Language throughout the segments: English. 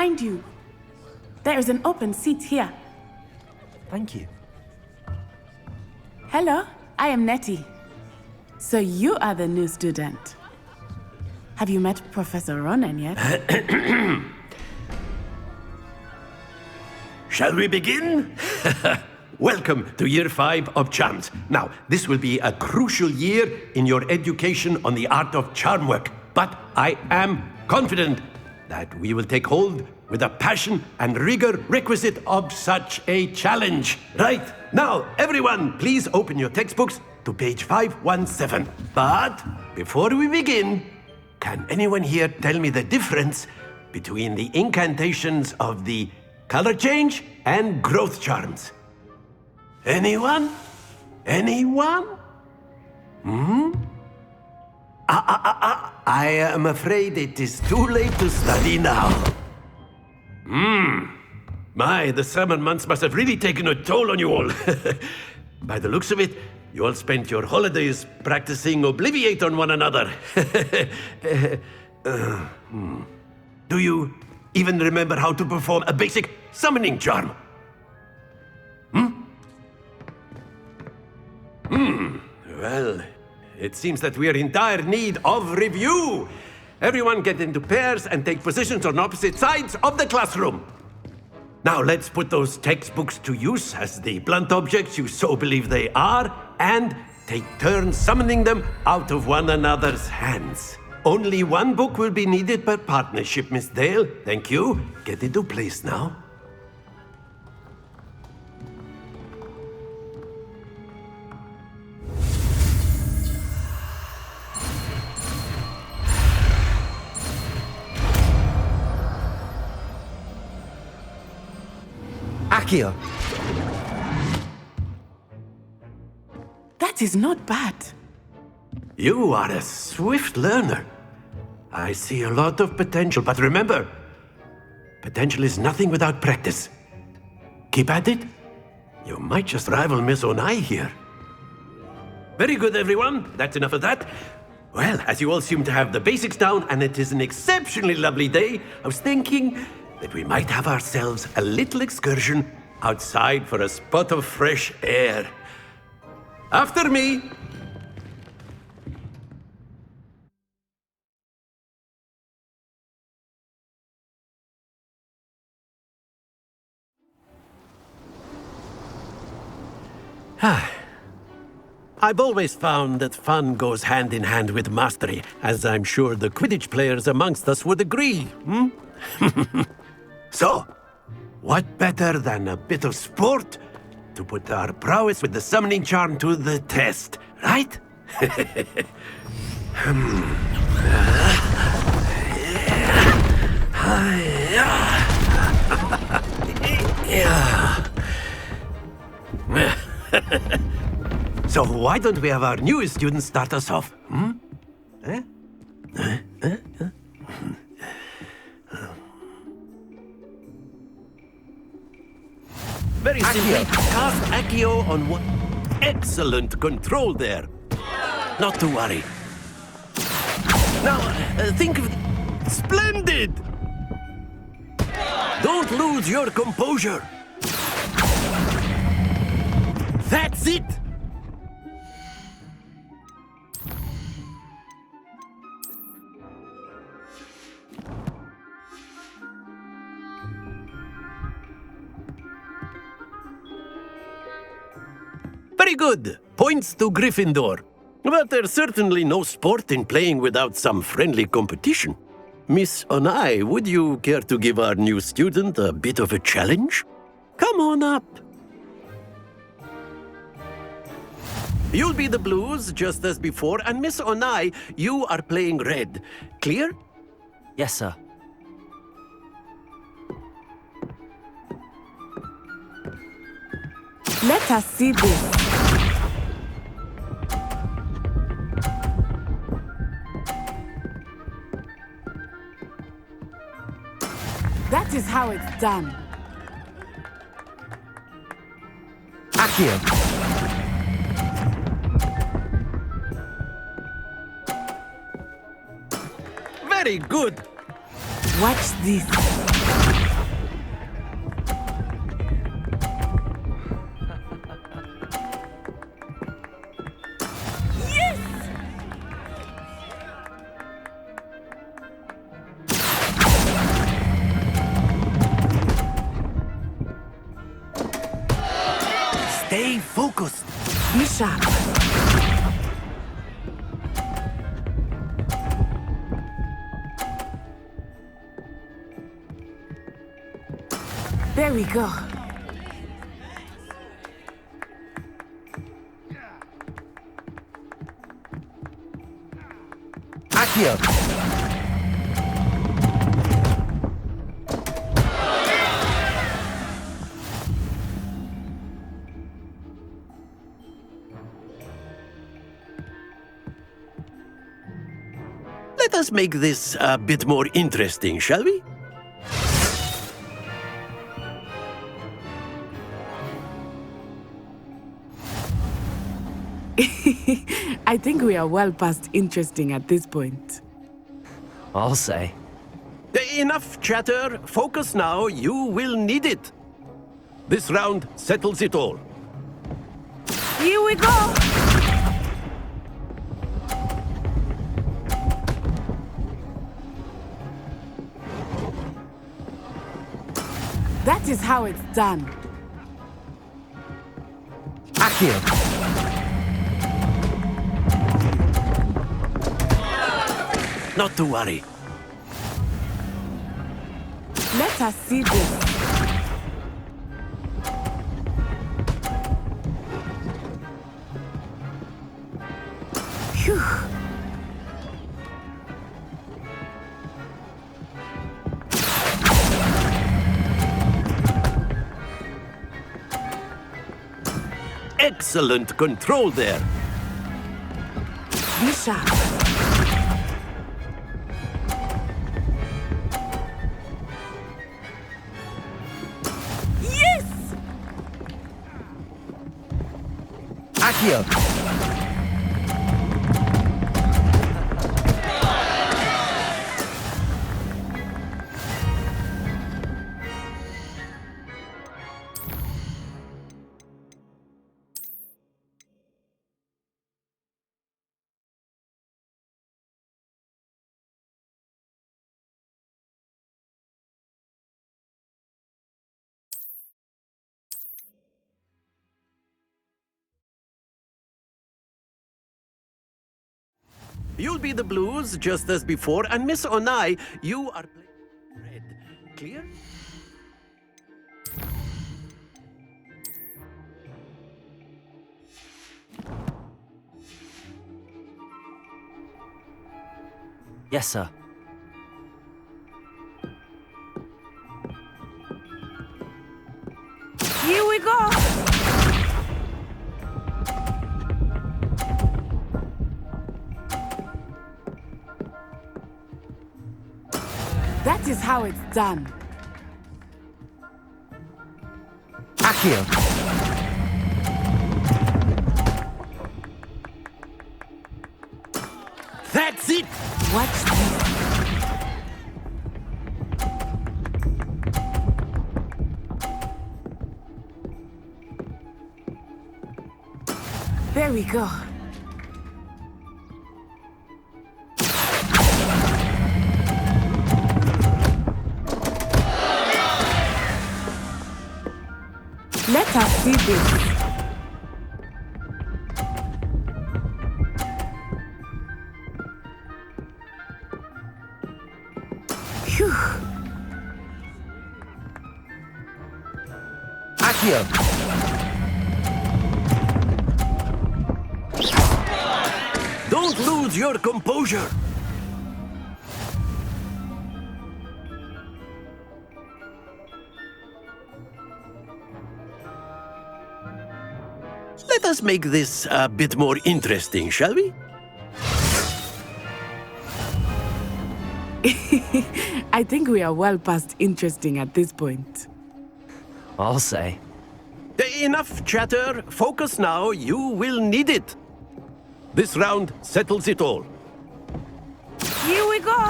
behind you. There is an open seat here. Thank you. Hello, I am Nettie. So you are the new student. Have you met Professor Ronan yet? Shall we begin? Welcome to Year 5 of Charms. Now, this will be a crucial year in your education on the art of charm work, but I am confident that we will take hold with the passion and rigor requisite of such a challenge. Right, now, everyone, please open your textbooks to page 517. But before we begin, can anyone here tell me the difference between the incantations of the color change and growth charms? Anyone? Anyone? I am afraid it is too late to study now. My, the summer months must have really taken a toll on you all. By the looks of it, you all spent your holidays practicing Obliviate on one another. Do you even remember how to perform a basic summoning charm? Well, it seems that we are in dire need of review. Everyone get into pairs and take positions on opposite sides of the classroom. Now let's put those textbooks to use as the blunt objects you so believe they are, and take turns summoning them out of one another's hands. Only one book will be needed per partnership, Miss Dale. Thank you. Get into place now. Accio. That is not bad. You are a swift learner. I see a lot of potential, but remember, potential is nothing without practice. Keep at it. You might just rival Miss Onai here. Very good, everyone. That's enough of that. Well, as you all seem to have the basics down, and it is an exceptionally lovely day, I was thinking that we might have ourselves a little excursion outside for a spot of fresh air. After me. I've always found that fun goes hand in hand with mastery, as I'm sure the Quidditch players amongst us would agree, So, what better than a bit of sport to put our prowess with the summoning charm to the test, right? So why don't we have our newest student start us off? Very simply, cast Accio on one. Excellent control there. Not to worry. Now, think of... Splendid! Don't lose your composure. That's it! Very good. Points to Gryffindor. But there's certainly no sport in playing without some friendly competition. Miss Onai, would you care to give our new student a bit of a challenge? Come on up. You'll be the blues, just as before, and Miss Onai, you are playing red. Clear? Yes, sir. Let us see this. That is how it's done. Accio. Very good. Watch this. Stay focused. Be sharp. There we go. Accio. Let us make this a bit more interesting, shall we? I think we are well past interesting at this point. I'll say. Enough chatter. Focus now. You will need it. This round settles it all. Here we go! That is how it's done. Accio. Not to worry. Let us see this. Phew. Excellent control there. Be sharp. Accio. You'll be the blues just as before, and Miss Onai, you are playing red. Clear? Yes, sir. Here we go! That is how it's done. Accio. That's it! Watch this. There we go. Let us see this. Phew. Accio. Don't lose your composure. Let us make this a bit more interesting, shall we? I think we are well past interesting at this point. I'll say. Enough chatter. Focus now. You will need it. This round settles it all. Here we go!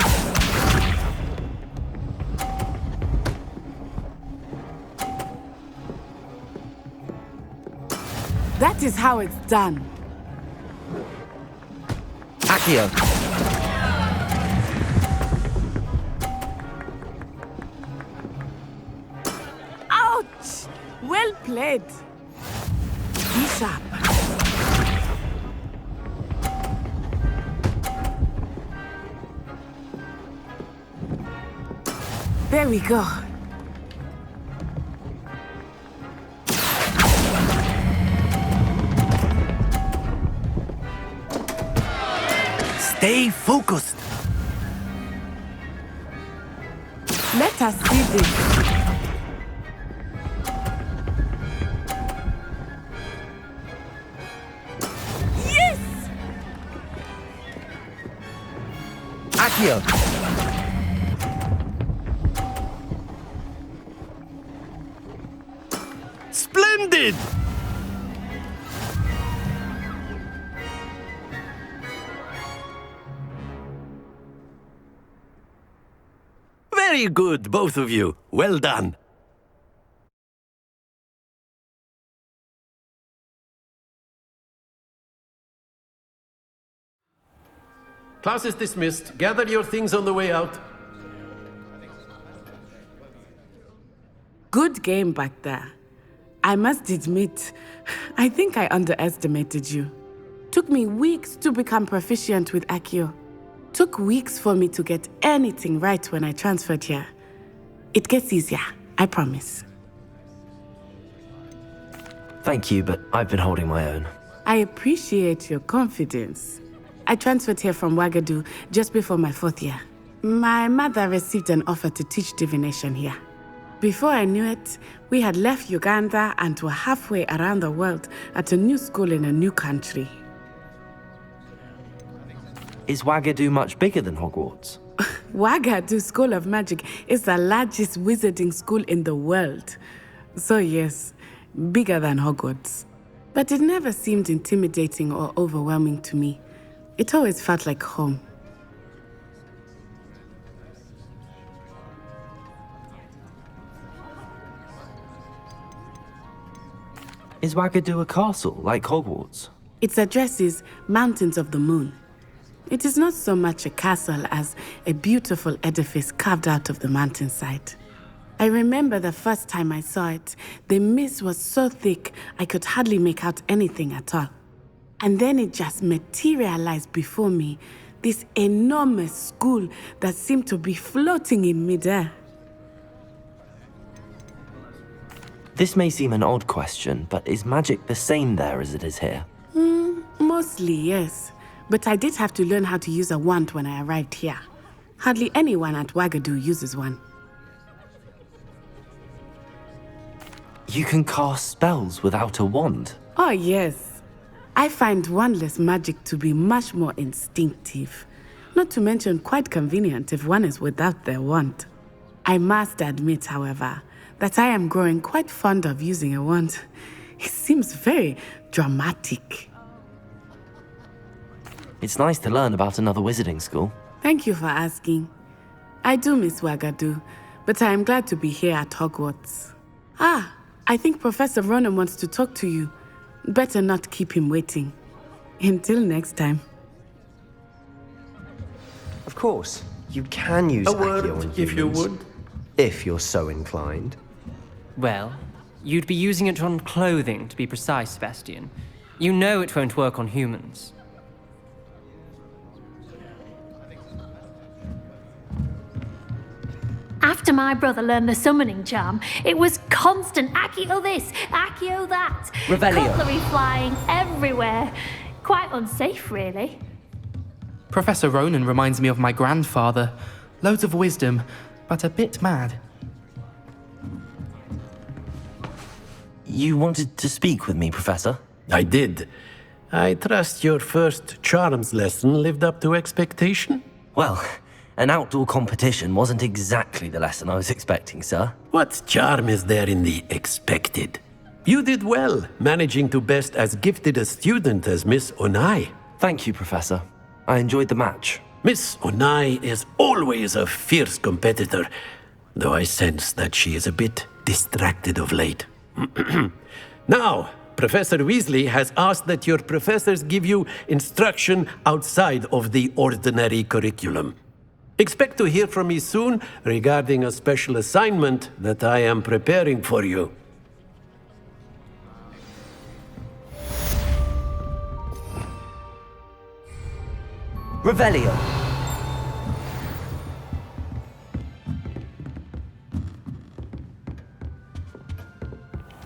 That is how it's done. Accio. Ouch! Well played. Be sharp. There we go. Stay focused. Let us see this. Yes! Accio. Splendid! Very good, both of you. Well done. Class is dismissed. Gather your things on the way out. Good game back there. I must admit, I think I underestimated you. Took me weeks to become proficient with Accio. Took weeks for me to get anything right when I transferred here. It gets easier, I promise. Thank you, but I've been holding my own. I appreciate your confidence. I transferred here from Ouagadougou just before my 4th year. My mother received an offer to teach divination here. Before I knew it, we had left Uganda and were halfway around the world at a new school in a new country. Is Ouagadougou much bigger than Hogwarts? Ouagadougou School of Magic is the largest wizarding school in the world. So yes, bigger than Hogwarts. But it never seemed intimidating or overwhelming to me. It always felt like home. Is Ouagadougou a castle, like Hogwarts? Its address is Mountains of the Moon. It is not so much a castle as a beautiful edifice carved out of the mountainside. I remember the first time I saw it, the mist was so thick I could hardly make out anything at all. And then it just materialized before me, this enormous school that seemed to be floating in midair. This may seem an odd question, but is magic the same there as it is here? Mostly, yes. But I did have to learn how to use a wand when I arrived here. Hardly anyone at Ouagadougou uses one. You can cast spells without a wand? Oh, yes. I find wandless magic to be much more instinctive. Not to mention quite convenient if one is without their wand. I must admit, however, that I am growing quite fond of using a wand. It seems very dramatic. It's nice to learn about another wizarding school. Thank you for asking. I do miss Ouagadougou, but I am glad to be here at Hogwarts. Ah, I think Professor Ronan wants to talk to you. Better not keep him waiting. Until next time. Of course, you can use A Accio word, on humans, if you would. if you're so inclined. Well, you'd be using it on clothing, to be precise, Sebastian. You know it won't work on humans. After my brother learned the summoning charm, it was constant Accio this, Accio that. Revelio. Cutlery flying everywhere. Quite unsafe, really. Professor Ronan reminds me of my grandfather. Loads of wisdom, but a bit mad. You wanted to speak with me, Professor? I did. I trust your first charms lesson lived up to expectation? Well, an outdoor competition wasn't exactly the lesson I was expecting, sir. What charm is there in the expected? You did well, managing to best as gifted a student as Miss Onai. Thank you, Professor. I enjoyed the match. Miss Onai is always a fierce competitor, though I sense that she is a bit distracted of late. Now, Professor Weasley has asked that your professors give you instruction outside of the ordinary curriculum. Expect to hear from me soon regarding a special assignment that I am preparing for you. Revelio.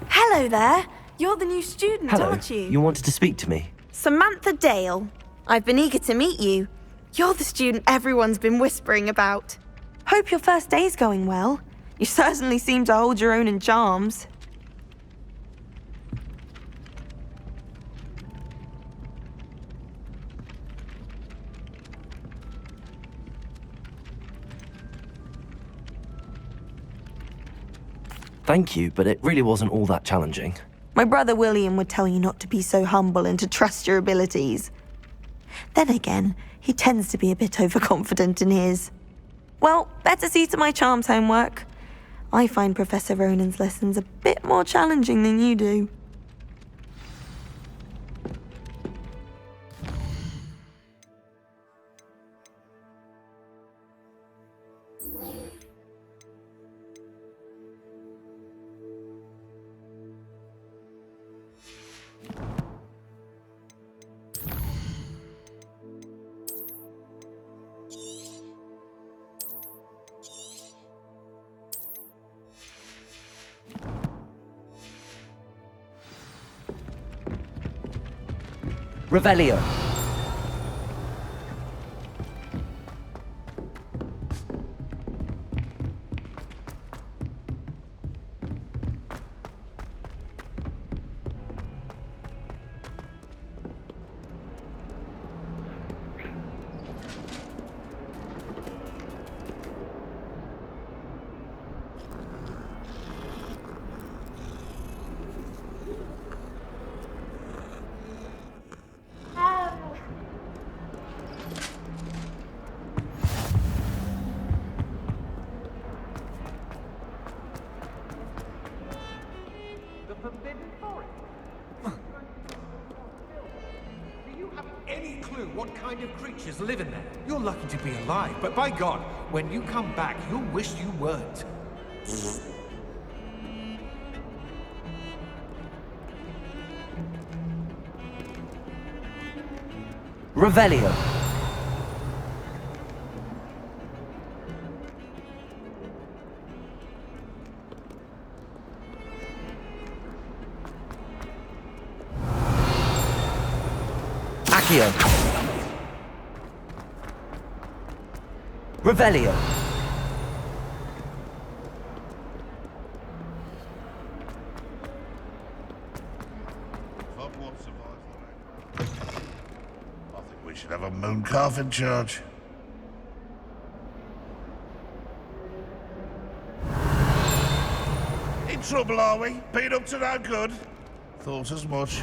Hello there. You're the new student, Hello. aren't you? You wanted to speak to me? Samantha Dale. I've been eager to meet you. You're the student everyone's been whispering about. Hope your first day's going well. You certainly seem to hold your own in charms. Thank you, but it really wasn't all that challenging. My brother William would tell you not to be so humble and to trust your abilities. Then again, he tends to be a bit overconfident in his. Well, better see to my charms homework. I find Professor Ronan's lessons a bit more challenging than you do. Revelio. Any clue what kind of creatures live in there? You're lucky to be alive, but by God, when you come back, you'll wish you weren't. Revelio. Accio. Revelio. Hogwarts survives the rain. I think we should have a moon calf in charge. In trouble, are we? Been up to no good? Thought as much.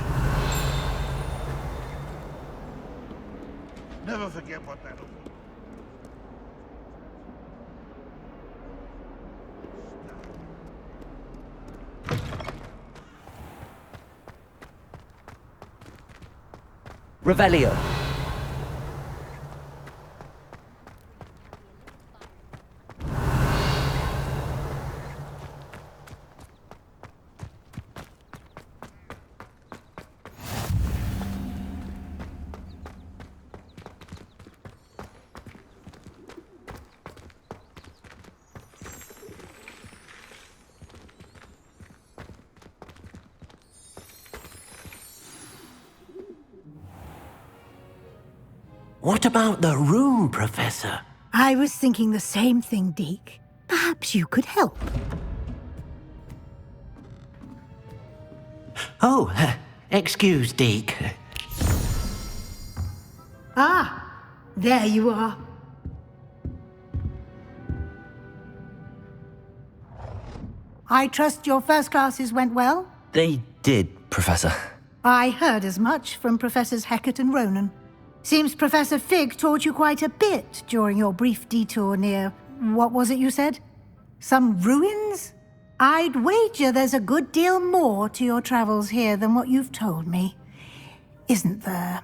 Never forget what that was. Revelio. What about the room, Professor? I was thinking the same thing, Deke. Perhaps you could help. Oh, excuse, Deke. Ah, there you are. I trust your first classes went well? They did, Professor. I heard as much from Professors Hecat and Ronan. Seems Professor Fig taught you quite a bit during your brief detour near... what was it you said? Some ruins? I'd wager there's a good deal more to your travels here than what you've told me. Isn't there?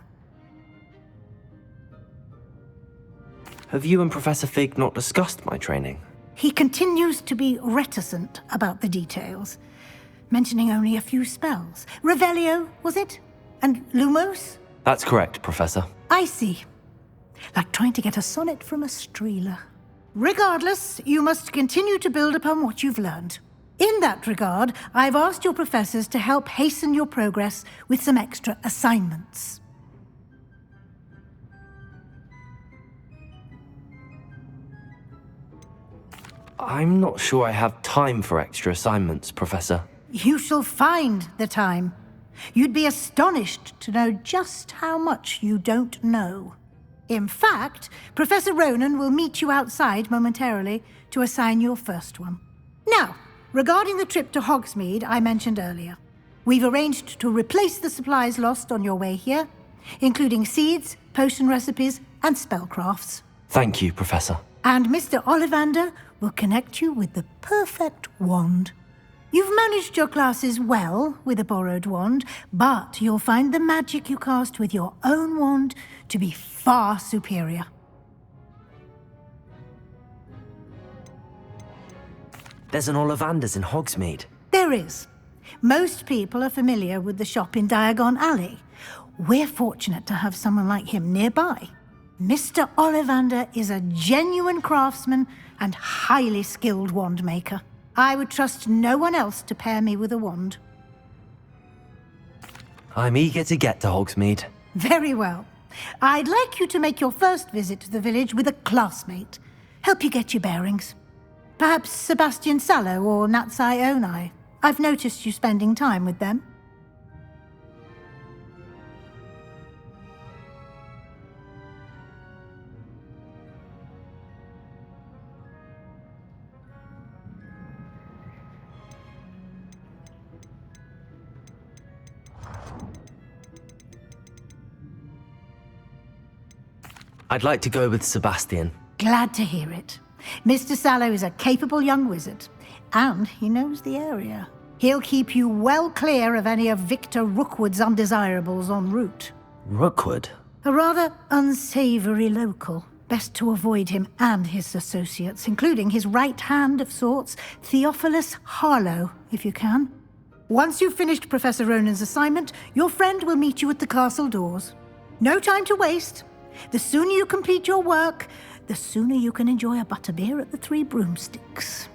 Have you and Professor Fig not discussed my training? He continues to be reticent about the details, mentioning only a few spells. Revelio, was it? And Lumos? That's correct, Professor. I see. Like trying to get a sonnet from a streeler. Regardless, you must continue to build upon what you've learned. In that regard, I've asked your professors to help hasten your progress with some extra assignments. I'm not sure I have time for extra assignments, Professor. You shall find the time. You'd be astonished to know just how much you don't know. In fact, Professor Ronan will meet you outside momentarily to assign your first one. Now, regarding the trip to Hogsmeade I mentioned earlier, we've arranged to replace the supplies lost on your way here, including seeds, potion recipes, and spellcrafts. Thank you, Professor. And Mr. Ollivander will connect you with the perfect wand. You've managed your classes well with a borrowed wand, but you'll find the magic you cast with your own wand to be far superior. There's an Ollivander's in Hogsmeade. There is. Most people are familiar with the shop in Diagon Alley. We're fortunate to have someone like him nearby. Mr. Ollivander is a genuine craftsman and highly skilled wand maker. I would trust no one else to pair me with a wand. I'm eager to get to Hogsmeade. Very well. I'd like you to make your first visit to the village with a classmate. Help you get your bearings. Perhaps Sebastian Sallow or Natsai Onai. I've noticed you spending time with them. I'd like to go with Sebastian. Glad to hear it. Mr. Sallow is a capable young wizard, and he knows the area. He'll keep you well clear of any of Victor Rookwood's undesirables en route. Rookwood? A rather unsavory local. Best to avoid him and his associates, including his right hand of sorts, Theophilus Harlow, if you can. Once you've finished Professor Ronan's assignment, your friend will meet you at the castle doors. No time to waste. The sooner you complete your work, the sooner you can enjoy a butterbeer at the Three Broomsticks.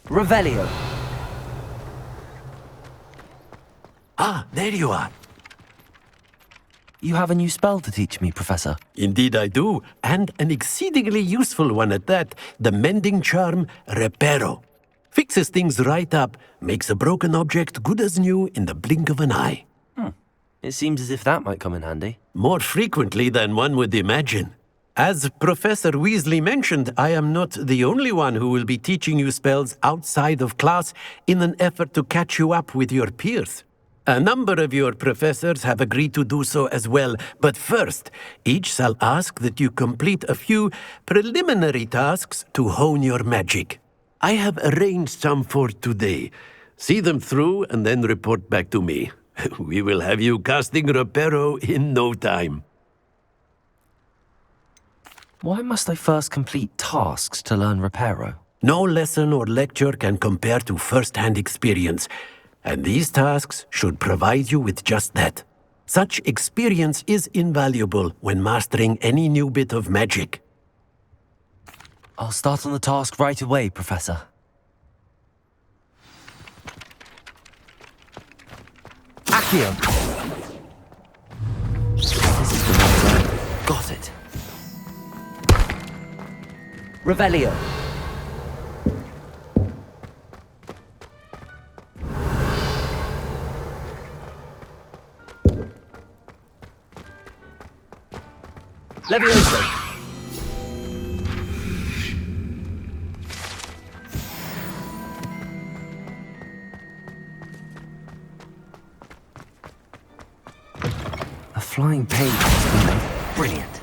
Revelio. Ah, there you are. You have a new spell to teach me, Professor. Indeed I do, and an exceedingly useful one at that, the mending charm Reparo. Fixes things right up, makes a broken object good as new in the blink of an eye. It seems as if that might come in handy. More frequently than one would imagine. As Professor Weasley mentioned, I am not the only one who will be teaching you spells outside of class in an effort to catch you up with your peers. A number of your professors have agreed to do so as well, but first, each shall ask that you complete a few preliminary tasks to hone your magic. I have arranged some for today. See them through and then report back to me. We will have you casting Reparo in no time. Why must I first complete tasks to learn Reparo? No lesson or lecture can compare to first-hand experience. And these tasks should provide you with just that. Such experience is invaluable when mastering any new bit of magic. I'll start on the task right away, Professor. Accio! This is the one. Got it. Revelio. Levioso. flying page has been made. Brilliant.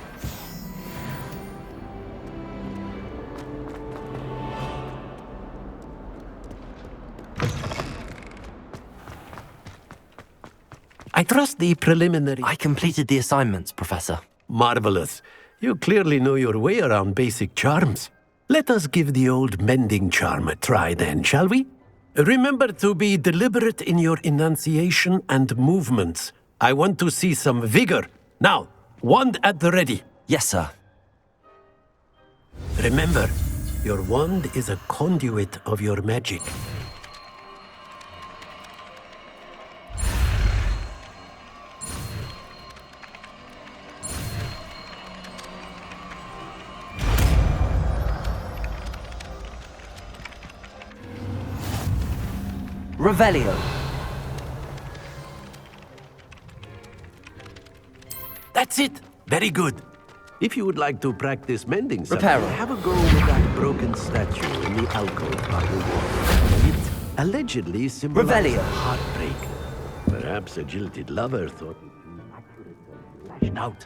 I trust the preliminary... I completed the assignments, Professor. Marvelous. You clearly know your way around basic charms. Let us give the old mending charm a try then, shall we? Remember to be deliberate in your enunciation and movements. I want to see some vigor. Now, wand at the ready. Yes, sir. Remember, your wand is a conduit of your magic. Revelio. That's it. Very good. If you would like to practice mending something, Reparo. have a go with that broken statue in the alcove by the wall. It allegedly symbolizes Revelio. heartbreak. Perhaps a jilted lover thought it too accurate and lashed out.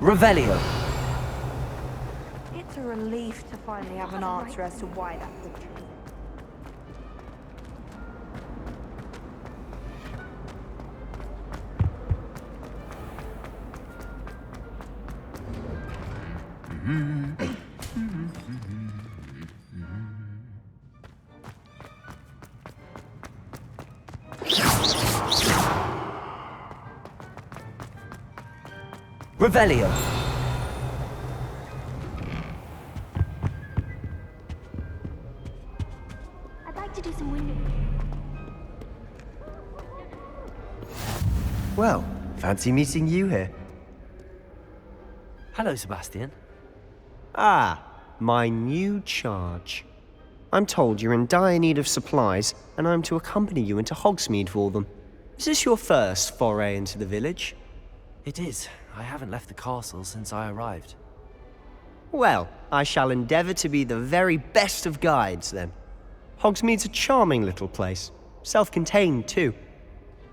Revelio. It's a relief to finally have an answer as to why that picture is. Revelio. I'd like to do some winding. Well, fancy meeting you here. Hello, Sebastian. Ah, my new charge. I'm told you're in dire need of supplies, and I'm to accompany you into Hogsmeade for them. Is this your first foray into the village? It is. I haven't left the castle since I arrived. Well, I shall endeavour to be the very best of guides, then. Hogsmeade's a charming little place. Self-contained, too.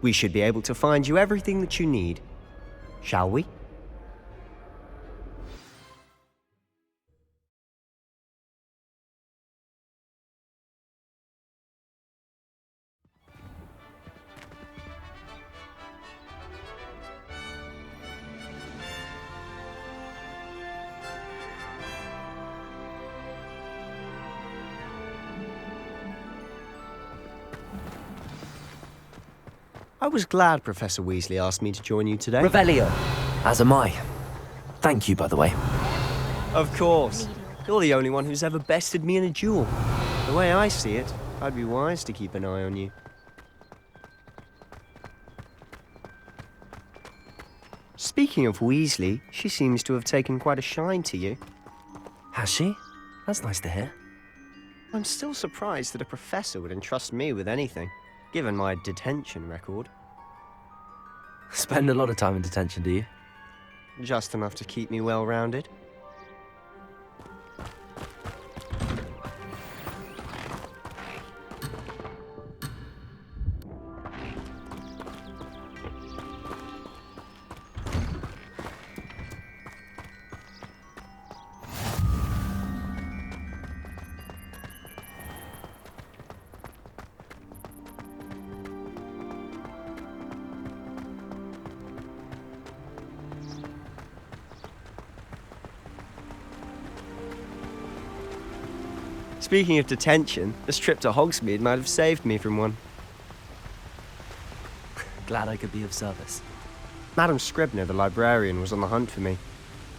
We should be able to find you everything that you need. Shall we? I was glad Professor Weasley asked me to join you today. Revelio. As am I. Thank you, by the way. Of course. You're the only one who's ever bested me in a duel. The way I see it, I'd be wise to keep an eye on you. Speaking of Weasley, she seems to have taken quite a shine to you. Has she? That's nice to hear. I'm still surprised that a professor would entrust me with anything, given my detention record. Spend a lot of time in detention, do you? Just enough to keep me well-rounded. Speaking of detention, this trip to Hogsmeade might have saved me from one. Glad I could be of service. Madam Scribner, the librarian, was on the hunt for me,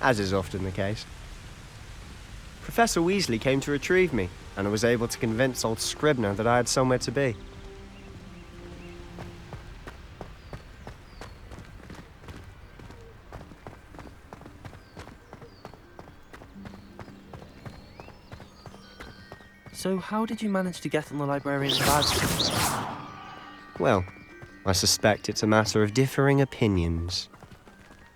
as is often the case. Professor Weasley came to retrieve me, and I was able to convince old Scribner that I had somewhere to be. So how did you manage to get on the librarian's badge? Well, I suspect it's a matter of differing opinions.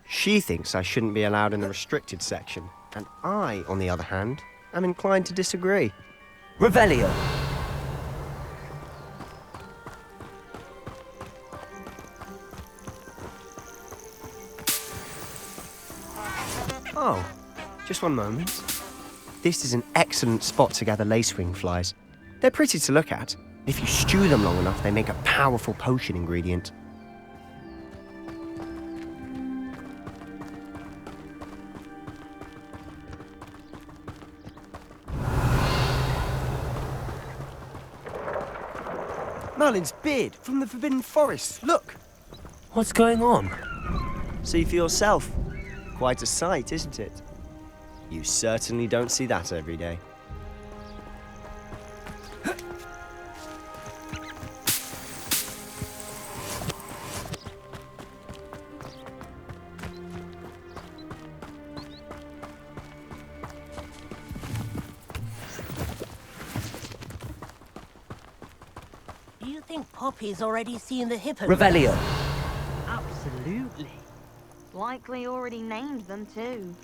She thinks I shouldn't be allowed in the restricted section, and I, on the other hand, am inclined to disagree. Revelio! Oh, just one moment. This is an excellent spot to gather lacewing flies. They're pretty to look at. If you stew them long enough, they make a powerful potion ingredient. Merlin's beard from the Forbidden Forest. Look! What's going on? See for yourself. Quite a sight, isn't it? You certainly don't see that every day. Do you think Poppy's already seen the hippo? Revelio! Absolutely. Likely already named them too.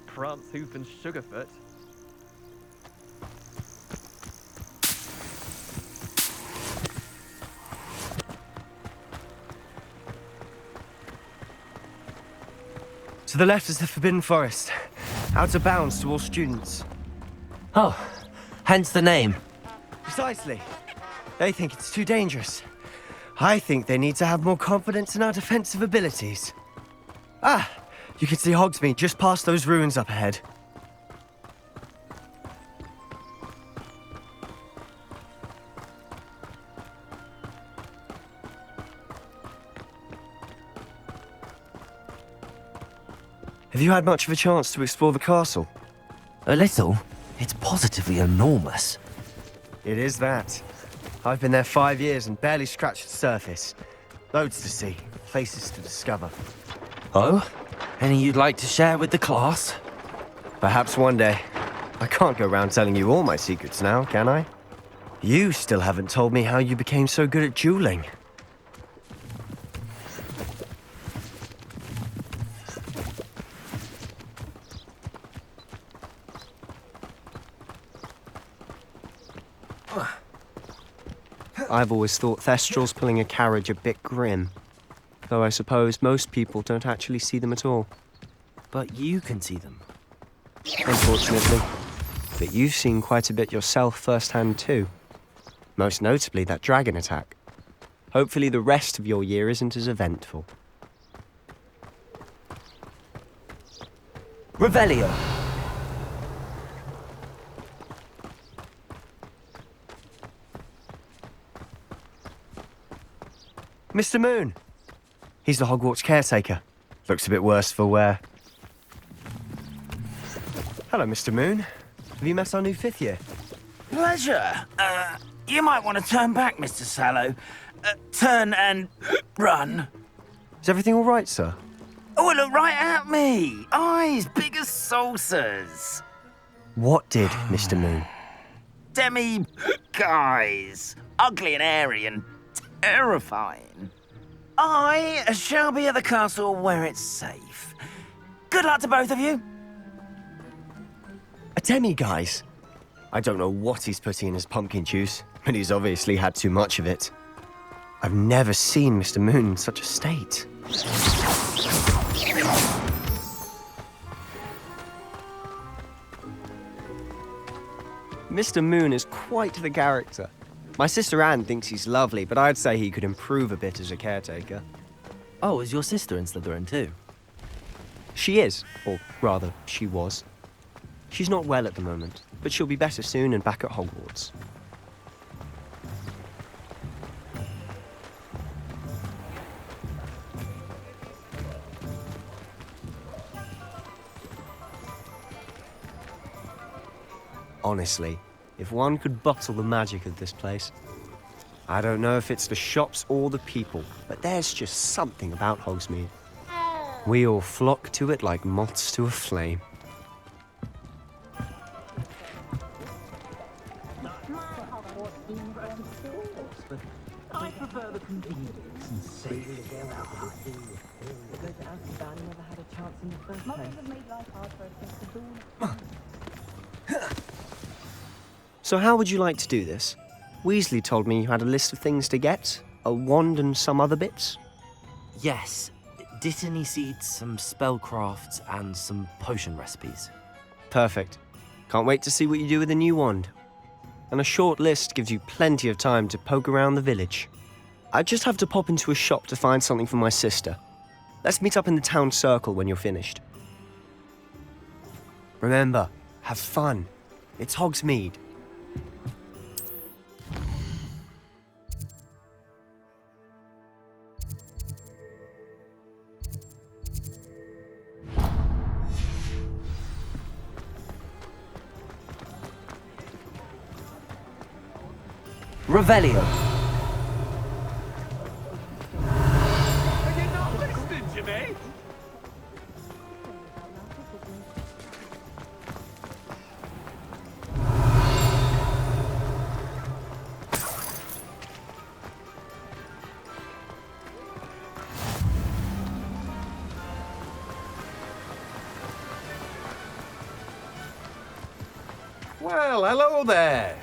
Prance, Hoof and Sugarfoot. To the left is the Forbidden Forest. Out of bounds to all students. Oh, hence the name. Precisely. They think it's too dangerous. I think they need to have more confidence in our defensive abilities. Ah, you can see Hogsmeade just past those ruins up ahead. Have you had much of a chance to explore the castle? A little. It's positively enormous. It is that. I've been there 5 years and barely scratched the surface. Loads to see, places to discover. Oh? Any you'd like to share with the class? Perhaps one day. I can't go around telling you all my secrets now, can I? You still haven't told me how you became so good at dueling. I've always thought Thestrals pulling a carriage a bit grim. Though I suppose most people don't actually see them at all. But you can see them. Unfortunately. But you've seen quite a bit yourself firsthand too. Most notably that dragon attack. Hopefully the rest of your year isn't as eventful. Revelio! Mr. Moon! He's the Hogwarts caretaker. Looks a bit worse for wear. Hello, Mr. Moon. Have you met our new 5th year? Pleasure. You might want to turn back, Mr. Sallow. Turn and run. Is everything all right, sir? Oh, look right at me. Eyes big as saucers. What did, Mr. Moon? Guys. Ugly and airy and terrifying. I shall be at the castle where it's safe. Good luck to both of you. A demi-guise? I don't know what he's putting in his pumpkin juice, but he's obviously had too much of it. I've never seen Mr. Moon in such a state. Mr. Moon is quite the character. My sister Anne thinks he's lovely, but I'd say he could improve a bit as a caretaker. Oh, is your sister in Slytherin too? She is, or rather, she was. She's not well at the moment, but she'll be better soon and back at Hogwarts. Honestly, If one could bottle the magic of this place. I don't know if it's the shops or the people, but there's just something about Hogsmeade. We all flock to it like moths to a flame. I prefer the convenience and safety. Never had a chance in the first place. So how would you like to do this? Weasley told me you had a list of things to get, a wand and some other bits. Yes, Dittany seeds, some spellcrafts, and some potion recipes. Perfect. Can't wait to see what you do with the new wand. And a short list gives you plenty of time to poke around the village. I just have to pop into a shop to find something for my sister. Let's meet up in the town circle when you're finished. Remember, have fun. It's Hogsmeade. Revelio. Are you not listening, Jimmy? Well, hello there.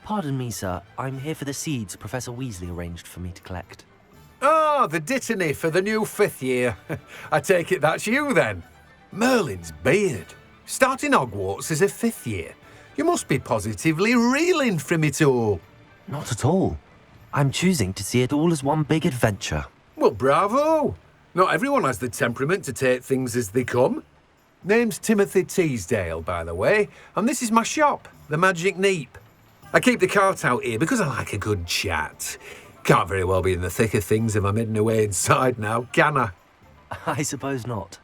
Pardon me, sir. I'm here for the seeds Professor Weasley arranged for me to collect. Ah, the Dittany for the new 5th year. I take it that's you, then. Merlin's beard. Starting Hogwarts as a 5th year. You must be positively reeling from it all. Not at all. I'm choosing to see it all as one big adventure. Well, bravo. Not everyone has the temperament to take things as they come. Name's Timothy Teasdale, by the way, and this is my shop, the Magic Neep. I keep the cart out here because I like a good chat. Can't very well be in the thick of things if I'm hidden away inside now, can I? I suppose not.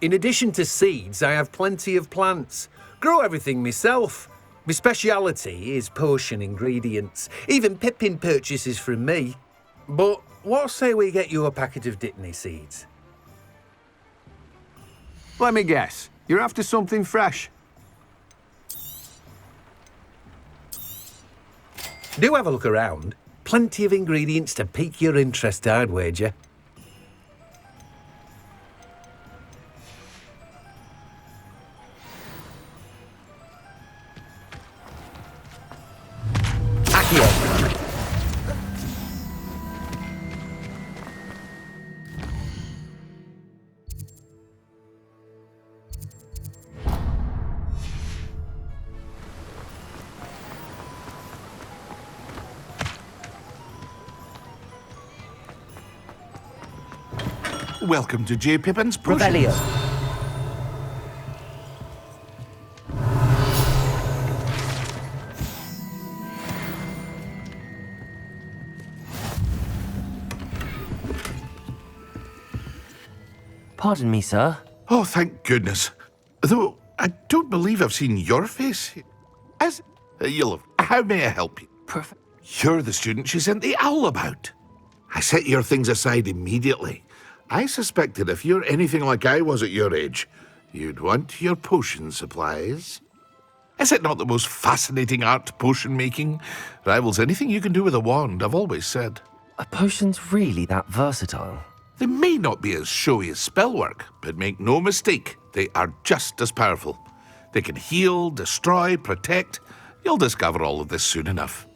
In addition to seeds, I have plenty of plants. Grow everything myself. My speciality is potion ingredients. Even Pippin purchases from me. But what say we get you a packet of Dittany seeds? Let me guess. You're after something fresh. Do have a look around. Plenty of ingredients to pique your interest, I'd wager. Welcome to J. Pippin's Potions. Revelio. Pardon me, sir. Oh, thank goodness. Though I don't believe I've seen your face. As how may I help you? You're the student she sent the owl about. I set your things aside immediately. I suspected if you're anything like I was at your age, you'd want your potion supplies. Is it not the most fascinating art, potion making? Rivals anything you can do with a wand, I've always said. Are potions really that versatile? They may not be as showy as spellwork, but make no mistake, they are just as powerful. They can heal, destroy, protect. You'll discover all of this soon enough.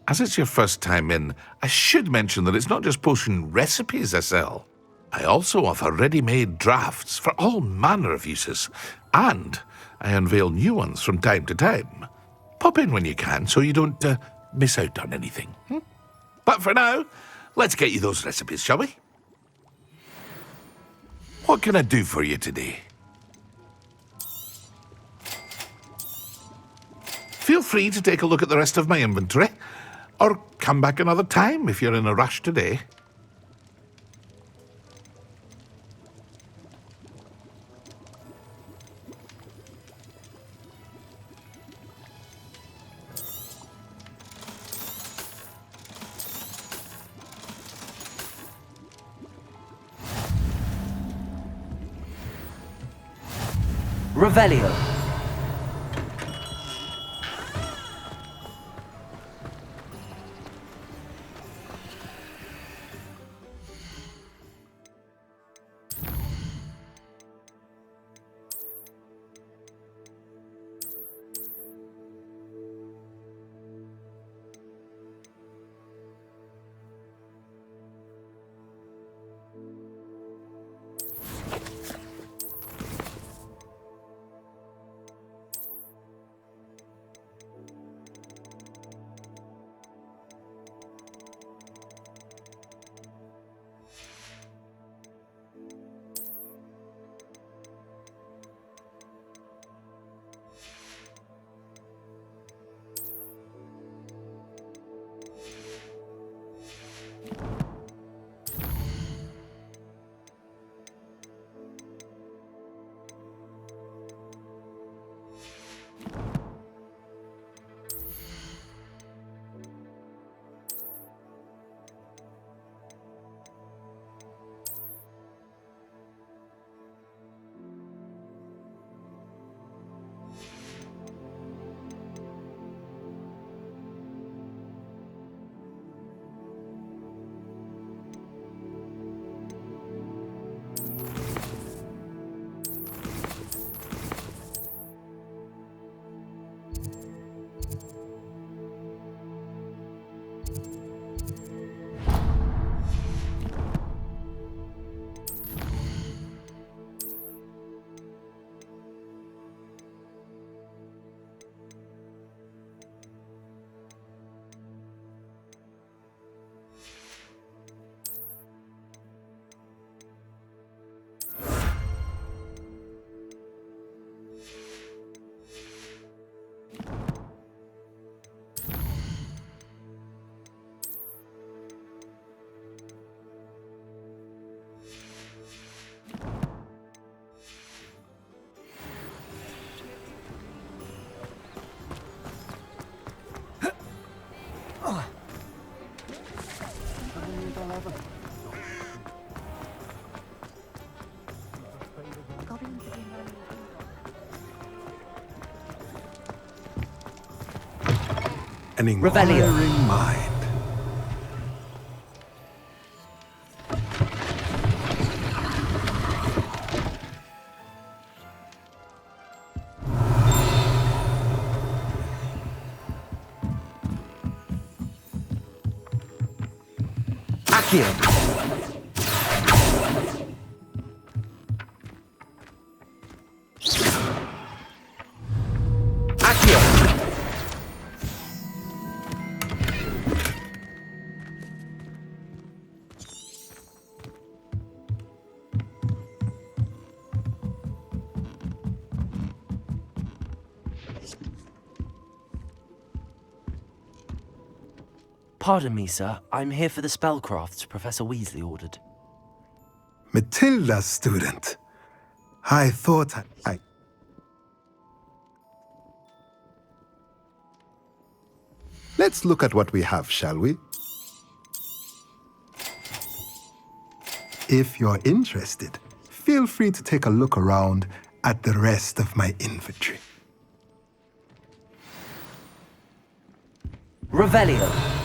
As it's your first time in, I should mention that it's not just potion recipes I sell. I also offer ready-made drafts for all manner of uses, and I unveil new ones from time to time. Pop in when you can so you don't miss out on anything. But for now, let's get you those recipes, shall we? What can I do for you today? Feel free to take a look at the rest of my inventory, or come back another time if you're in a rush today. Revelio. An inquiring mind. Accio. Pardon me, sir. I'm here for the spellcrafts Professor Weasley ordered. Matilda's student. I thought I... Let's look at what we have, shall we? If you're interested, feel free to take a look around at the rest of my inventory. Revelio.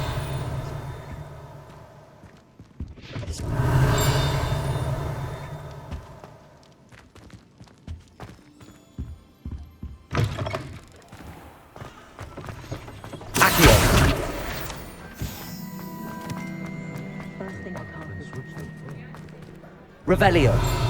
Revelio.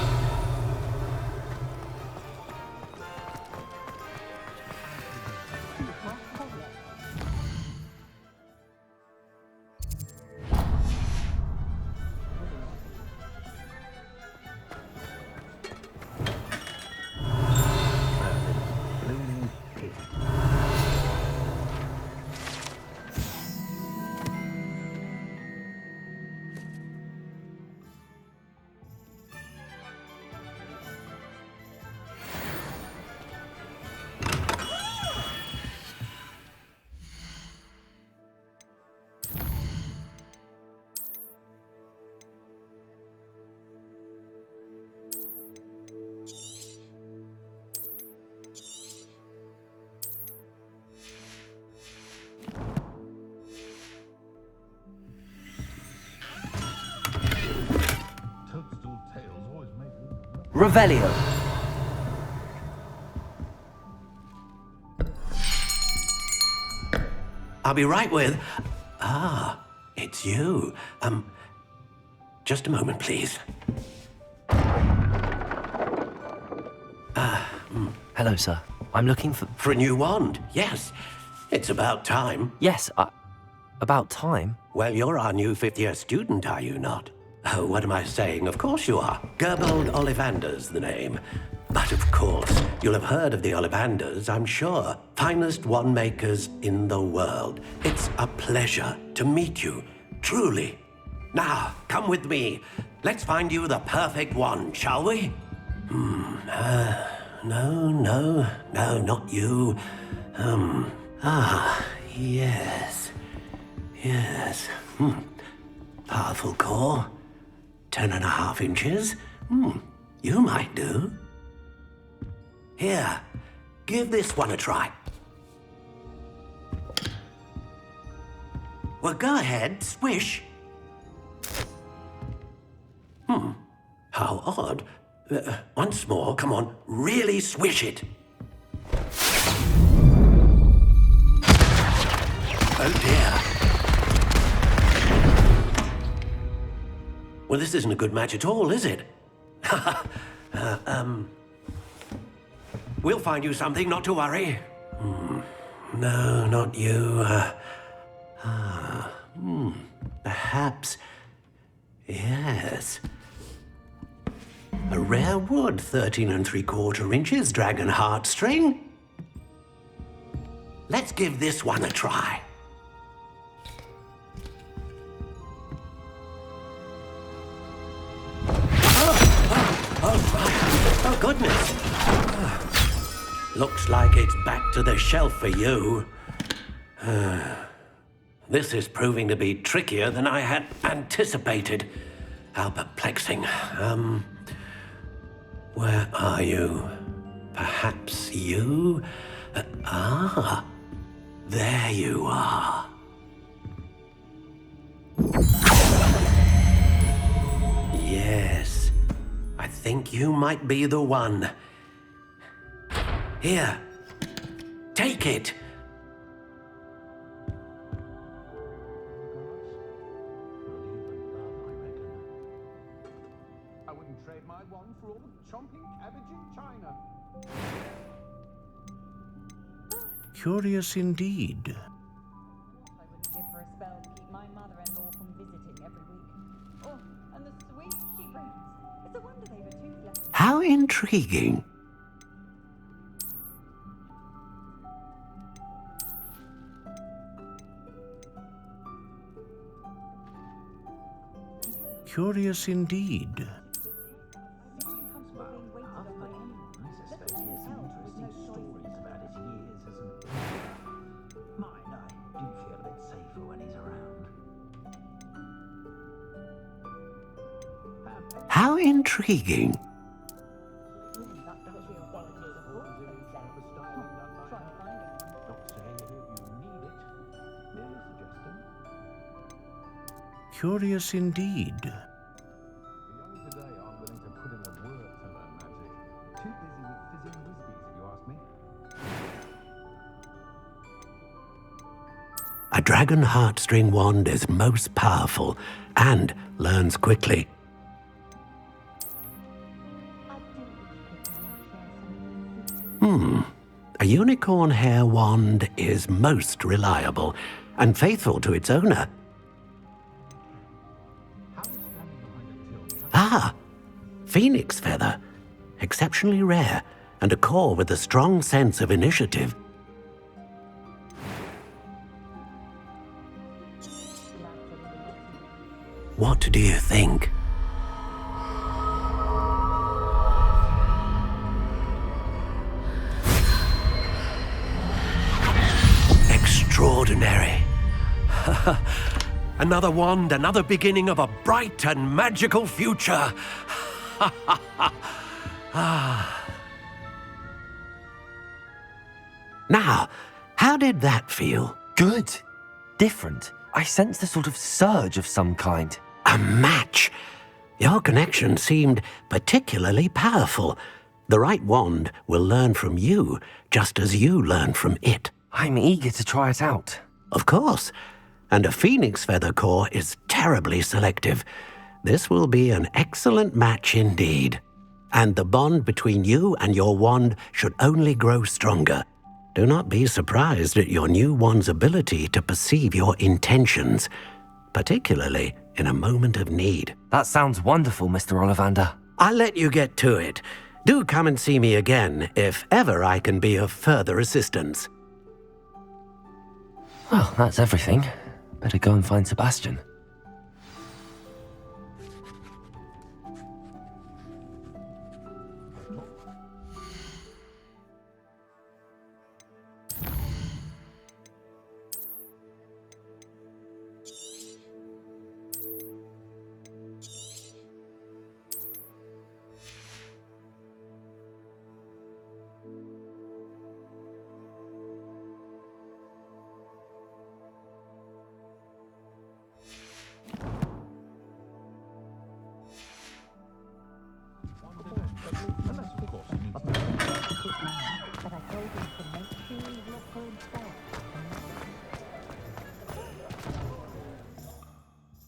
Revelio. I'll be right with... Ah, it's you. Just a moment, please. Hello, sir. I'm looking for... For a new wand, yes. It's about time. Yes, about time? Well, you're our new fifth-year student, are you not? Oh, what am I saying? Of course you are. Gerbold Ollivander's the name. But of course, you'll have heard of the Ollivanders, I'm sure. Finest wand makers in the world. It's a pleasure to meet you, truly. Now, come with me. Let's find you the perfect wand, shall we? No, not you. Yes. Powerful core. 10.5 inches. You might do. Here, give this one a try. Well, go ahead, swish. How odd. Once more, come on, really swish it. Oh dear. Well, this isn't a good match at all, is it? We'll find you something, not to worry. No, not you. Perhaps... Yes. A rare wood, 13 3/4 inches, dragon heartstring. Let's give this one a try. Oh, goodness. Looks like it's back to the shelf for you. This is proving to be trickier than I had anticipated. How perplexing. Where are you? Perhaps you? There you are. Yes, I think you might be the one. Here, take it. I wouldn't trade my wand for all the chomping cabbage in China. Curious indeed. I wouldn't give for a spell to keep my mother-in-law from visiting every week. Oh, and the sweets she brings. It's a wonder they've a tooth left. How intriguing. Curious indeed. How intriguing. Curious indeed. The young today aren't willing to put in the work to learn magic. Too busy with fizzing whiskies, if you ask me. A dragon heartstring wand is most powerful and learns quickly. A unicorn hair wand is most reliable and faithful to its owner. Phoenix feather. Exceptionally rare, and a core with a strong sense of initiative. What do you think? Extraordinary. Another wand, another beginning of a bright and magical future. Now, how did that feel? Good. Different. I sensed a sort of surge of some kind. A match. Your connection seemed particularly powerful. The right wand will learn from you, just as you learn from it. I'm eager to try it out. Of course. And a phoenix feather core is terribly selective. This will be an excellent match indeed. And the bond between you and your wand should only grow stronger. Do not be surprised at your new wand's ability to perceive your intentions, particularly in a moment of need. That sounds wonderful, Mr. Ollivander. I'll let you get to it. Do come and see me again if ever I can be of further assistance. Well, that's everything. Better go and find Sebastian.